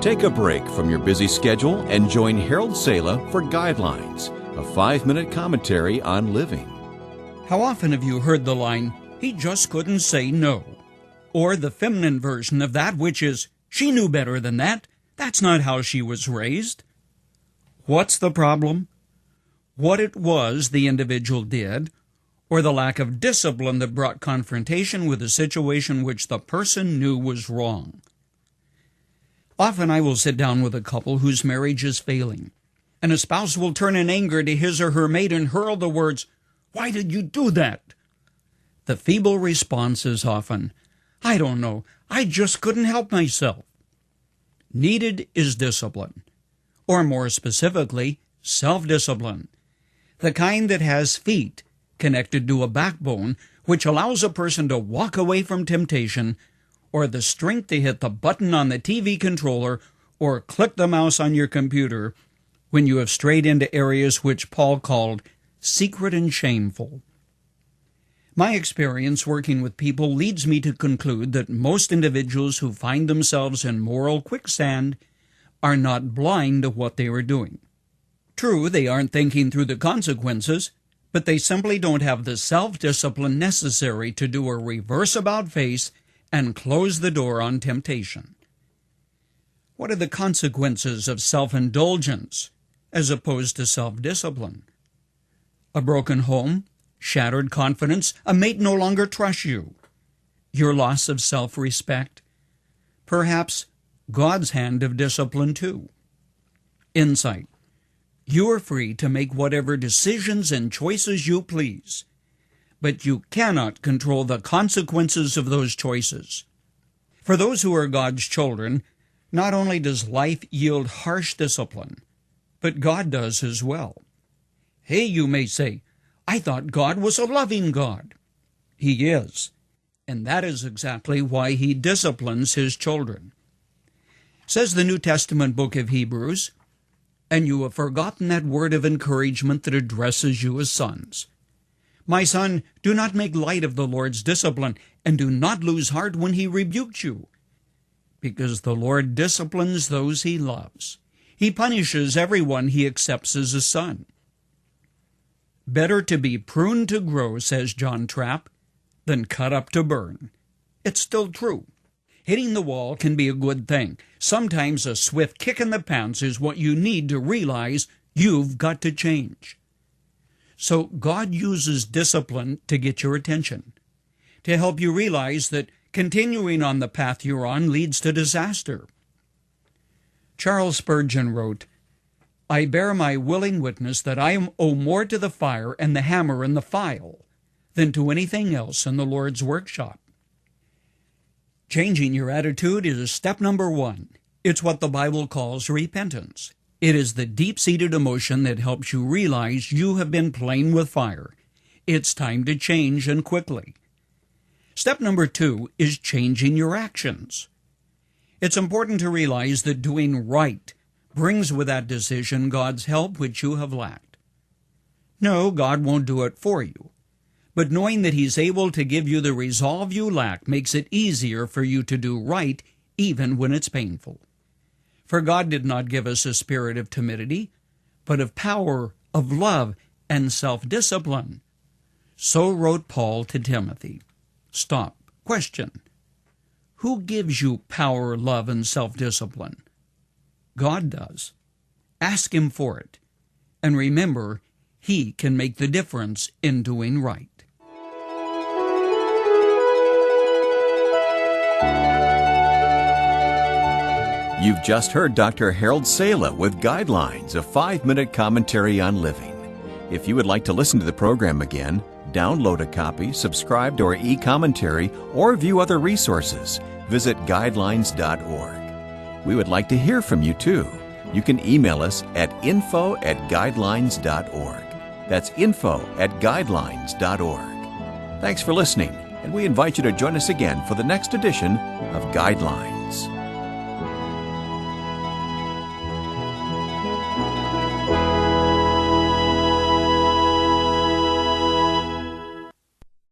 Take a break from your busy schedule and join Harold Sala for Guidelines, a 5-minute commentary on living. How often have you heard the line, "He just couldn't say no"? Or the feminine version of that, which is, "She knew better than that. That's not how she was raised." What's the problem? What it was the individual did, or the lack of discipline that brought confrontation with a situation which the person knew was wrong. Often I will sit down with a couple whose marriage is failing, and a spouse will turn in anger to his or her mate and hurl the words, "Why did you do that?" The feeble response is often, "I don't know, I just couldn't help myself." Needed is discipline, or more specifically, self-discipline, the kind that has feet connected to a backbone which allows a person to walk away from temptation, or the strength to hit the button on the TV controller or click the mouse on your computer when you have strayed into areas which Paul called secret and shameful. My experience working with people leads me to conclude that most individuals who find themselves in moral quicksand are not blind to what they are doing. True, they aren't thinking through the consequences, but they simply don't have the self-discipline necessary to do a reverse about-face and close the door on temptation. What are the consequences of self-indulgence as opposed to self-discipline? A broken home, shattered confidence, a mate no longer trusts you, your loss of self-respect, perhaps God's hand of discipline too. Insight. You are free to make whatever decisions and choices you please, but you cannot control the consequences of those choices. For those who are God's children, not only does life yield harsh discipline, but God does as well. Hey, you may say, I thought God was a loving God. He is, and that is exactly why He disciplines His children. Says the New Testament book of Hebrews, "And you have forgotten that word of encouragement that addresses you as sons. My son, do not make light of the Lord's discipline, and do not lose heart when He rebukes you. Because the Lord disciplines those He loves. He punishes everyone He accepts as a son." Better to be pruned to grow, says John Trapp, than cut up to burn. It's still true. Hitting the wall can be a good thing. Sometimes a swift kick in the pants is what you need to realize you've got to change. So God uses discipline to get your attention, to help you realize that continuing on the path you're on leads to disaster. Charles Spurgeon wrote, "I bear my willing witness that I owe more to the fire and the hammer and the file than to anything else in the Lord's workshop." Changing your attitude is step number 1. It's what the Bible calls repentance. It is the deep-seated emotion that helps you realize you have been playing with fire. It's time to change, and quickly. Step number 2 is changing your actions. It's important to realize that doing right brings with that decision God's help which you have lacked. No, God won't do it for you. But knowing that He's able to give you the resolve you lack makes it easier for you to do right even when it's painful. For God did not give us a spirit of timidity, but of power, of love, and self-discipline. So wrote Paul to Timothy. Stop. Question. Who gives you power, love, and self-discipline? God does. Ask Him for it. And remember, He can make the difference in doing right. You've just heard Dr. Harold Sala with Guidelines, a 5-minute commentary on living. If you would like to listen to the program again, download a copy, subscribe to our e-commentary, or view other resources, visit guidelines.org. We would like to hear from you too. You can email us at info@guidelines.org. That's info@guidelines.org. Thanks for listening, and we invite you to join us again for the next edition of Guidelines.